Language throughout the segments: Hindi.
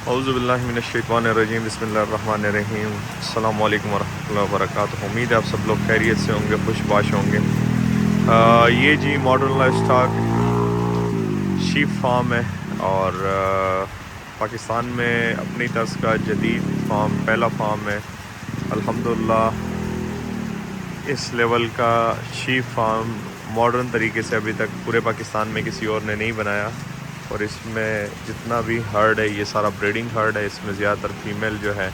औज़ुबिल्लाहिमिनश्शैतानिर्रजीम बिस्मिल्लाहिर्रहमानिर्रहीम अस्सलामु अलैकुम वरहमतुल्लाहि वबरकातुहू। उम्मीद है आप सब लोग खैरियत से होंगे, खुशबाश होंगे। ये जी मॉडर्न लाइफस्टॉक शीप फार्म है और पाकिस्तान में अपनी तर्ज का जदीद फार्म, पहला फार्म है अल्हम्दुलिल्लाह। इस लेवल का शीप फार्म मॉडर्न तरीके से अभी तक पूरे पाकिस्तान में किसी और ने नहीं बनाया। और इसमें जितना भी हर्ड है ये सारा ब्रीडिंग हर्ड है। इसमें ज़्यादातर फीमेल जो है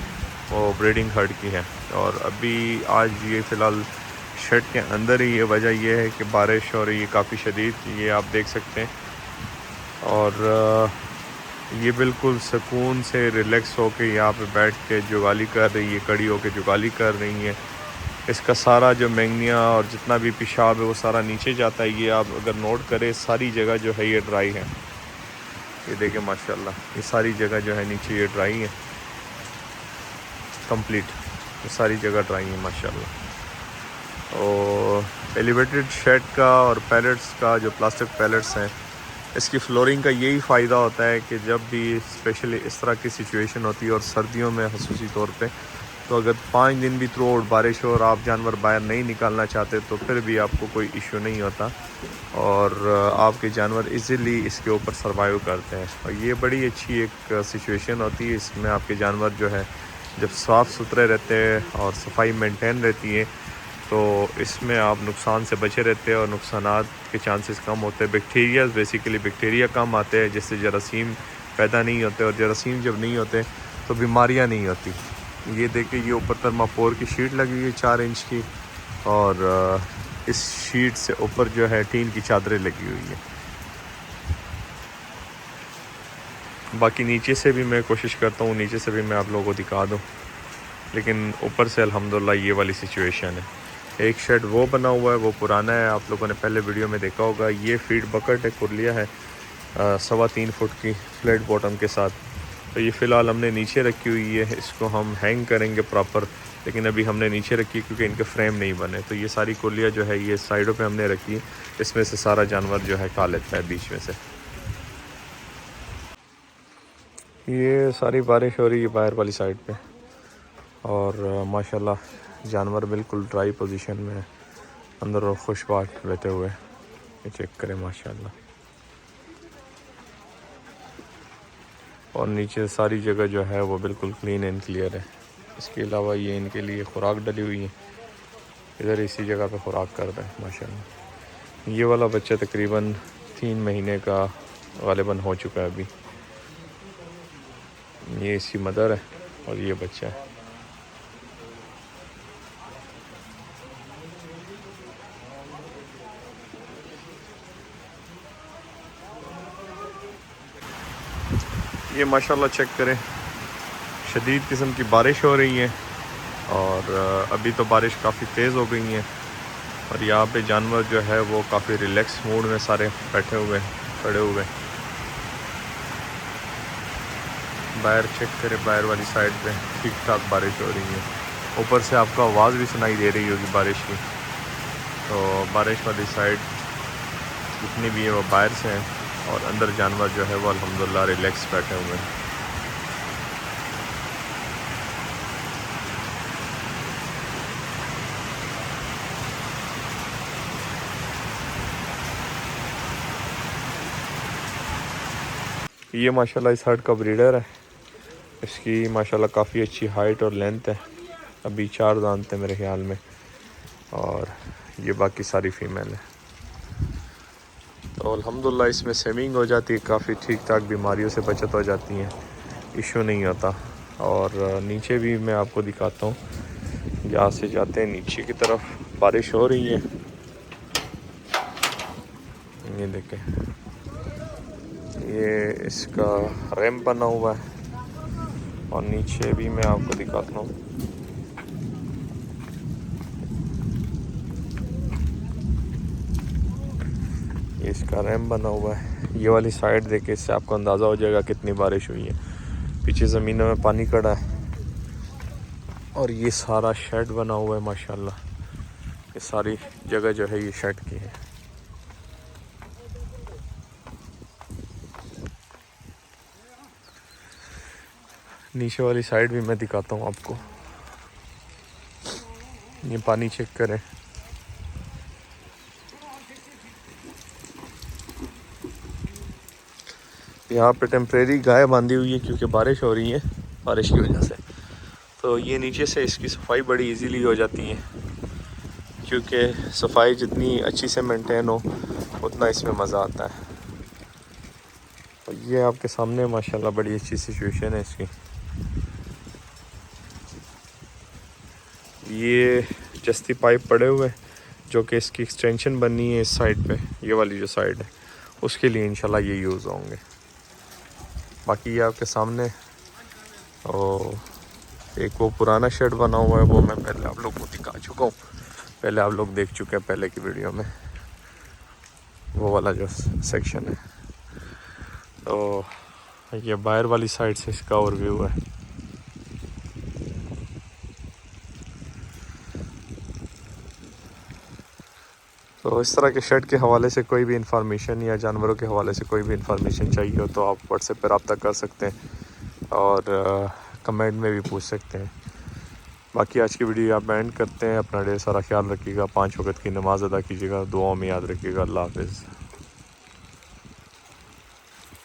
वो ब्रीडिंग हर्ड की है। और अभी आज ये फ़िलहाल शेड के अंदर ही ये वजह ये है कि बारिश हो रही है काफ़ी शदीद, ये आप देख सकते हैं। और ये बिल्कुल सुकून से रिलैक्स होके यहाँ पे बैठ के जुगाली कर रही है, कड़ी होके जुगाली कर रही है। इसका सारा जो मैंगनिया और जितना भी पेशाब है वो सारा नीचे जाता है। ये आप अगर नोट करें सारी जगह जो है ये ड्राई है। ये देखें माशाल्लाह, ये सारी जगह जो है नीचे ये ड्राई है कंप्लीट, ये सारी जगह ड्राई है माशाल्लाह। और एलिवेटेड शेड का और पैलेट्स का जो प्लास्टिक पैलेट्स हैं, इसकी फ्लोरिंग का यही फ़ायदा होता है कि जब भी स्पेशली इस तरह की सिचुएशन होती है और सर्दियों में ख़ुसूसी तौर पे, तो अगर 5 दिन भी थ्रू आउट बारिश हो और आप जानवर बाहर नहीं निकालना चाहते तो फिर भी आपको कोई इशू नहीं होता और आपके जानवर इजीली इसके ऊपर सर्वाइव करते हैं। और ये बड़ी अच्छी एक सिचुएशन होती है। इसमें आपके जानवर जो है जब साफ़ सुथरे रहते हैं और सफाई मेंटेन रहती है तो इसमें आप नुकसान से बचे रहते हैं और नुकसानात के चांसेस कम होते हैं। बैक्टीरिया बेसिकली बैक्टीरिया कम आते हैं जिससे जरासीम पैदा नहीं होते, और जरासीम जब नहीं होते तो बीमारियां नहीं होती। ये देखिए, ये ऊपर थर्मापोर की शीट लगी हुई है 4 इंच की, और इस शीट से ऊपर जो है टीन की चादरें लगी हुई है। बाकी नीचे से भी मैं कोशिश करता हूँ, नीचे से भी मैं आप लोगों को दिखा दूँ, लेकिन ऊपर से अल्हम्दुलिल्लाह ये वाली सिचुएशन है। एक शेड वो बना हुआ है, वो पुराना है, आप लोगों ने पहले वीडियो में देखा होगा। ये फीड बकेट है, कुरलिया है 3.25 फुट की फ्लैट बॉटम के साथ। तो ये फ़िलहाल हमने नीचे रखी हुई है, इसको हम हैंग करेंगे प्रॉपर, लेकिन अभी हमने नीचे रखी क्योंकि इनके फ्रेम नहीं बने। तो ये सारी कुरलिया जो है ये साइडों पे हमने रखी, इसमें से सारा जानवर जो है खा लेता है बीच में से। ये सारी बारिश हो रही है बाहर वाली साइड पे, और माशाल्लाह जानवर बिल्कुल ड्राई पोजीशन में है, अंदर और खुशबाश बैठे हुए। ये चेक करें माशाल्लाह। और नीचे सारी जगह जो है वो बिल्कुल क्लीन एंड क्लियर है। इसके अलावा ये इनके लिए खुराक डली हुई है, इधर इसी जगह पे खुराक कर रहे हैं माशाल्लाह। ये वाला बच्चा तकरीबन 3 महीने का गालिबन हो चुका है अभी। ये इसकी मदर है और ये बच्चा है। ये माशाल्लाह चेक करें, शदीद किस्म की बारिश हो रही है और अभी तो बारिश काफ़ी तेज़ हो गई है। और यहाँ पे जानवर जो है वो काफ़ी रिलैक्स मूड में सारे बैठे हुए हैं, खड़े हुए। बाहर चेक करें, बाहर वाली साइड पे ठीक ठाक बारिश हो रही है। ऊपर से आपको आवाज़ भी सुनाई दे रही होगी बारिश की। तो बारिश वाली साइड जितनी भी है वो बाहर से हैं, और अंदर जानवर जो है वो अल्हम्दुलिल्लाह रिलैक्स बैठे हुए हैं। ये माशाल्लाह इस हर्ड का ब्रीडर है। इसकी माशाल्लाह काफ़ी अच्छी हाइट और लेंथ है, अभी 4 दांत है मेरे ख्याल में, और ये बाकी सारी फीमेल है। तो अल्हम्दुलिल्लाह इसमें सेमिंग हो जाती है, काफ़ी ठीक ठाक बीमारियों से बचत हो जाती हैं, इशू नहीं होता। और नीचे भी मैं आपको दिखाता हूँ, यहाँ से जाते हैं नीचे की तरफ, बारिश हो रही है। ये देखें, ये इसका रैंप बना हुआ है, और नीचे भी मैं आपको दिखाता हूँ। ये इसका रैंप बना हुआ है। ये वाली साइड देखे, इससे आपको अंदाज़ा हो जाएगा कितनी बारिश हुई है। पीछे ज़मीनों में पानी खड़ा है, और ये सारा शेड बना हुआ है माशाल्लाह। ये सारी जगह जो है ये शेड की है। नीचे वाली साइड भी मैं दिखाता हूँ आपको। ये पानी चेक करें। यहाँ पे टेम्परेरी गाय बांधी हुई है क्योंकि बारिश हो रही है, बारिश की वजह से। तो ये नीचे से इसकी सफाई बड़ी इजीली हो जाती है, क्योंकि सफाई जितनी अच्छी से मेंटेन हो उतना इसमें मज़ा आता है। और ये आपके सामने माशाल्लाह बड़ी अच्छी सिचुएशन है इसकी। ये जस्ती पाइप पड़े हुए हैं जो कि इसकी एक्सटेंशन बननी है इस साइड पे, ये वाली जो साइड है उसके लिए इंशाल्लाह ये यूज़ होंगे। बाकी ये आपके सामने और एक वो पुराना शेड बना हुआ है, वो मैं पहले आप लोग को दिखा चुका हूँ, पहले आप लोग देख चुके हैं पहले की वीडियो में, वो वाला जो सेक्शन है। तो ये बाहर वाली साइड से इसका ओवरव्यू है। तो इस तरह के शेड के हवाले से कोई भी इंफॉर्मेशन या जानवरों के हवाले से कोई भी इंफॉर्मेशन चाहिए हो तो आप व्हाट्सएप पर रब्ता कर सकते हैं और कमेंट में भी पूछ सकते हैं। बाकी आज की वीडियो आप एंड करते हैं। अपना ढेर सारा ख्याल रखिएगा, 5 वक्त की नमाज़ अदा कीजिएगा, दुआओं में याद रखिएगा। अल्लाह हाफ़िज़।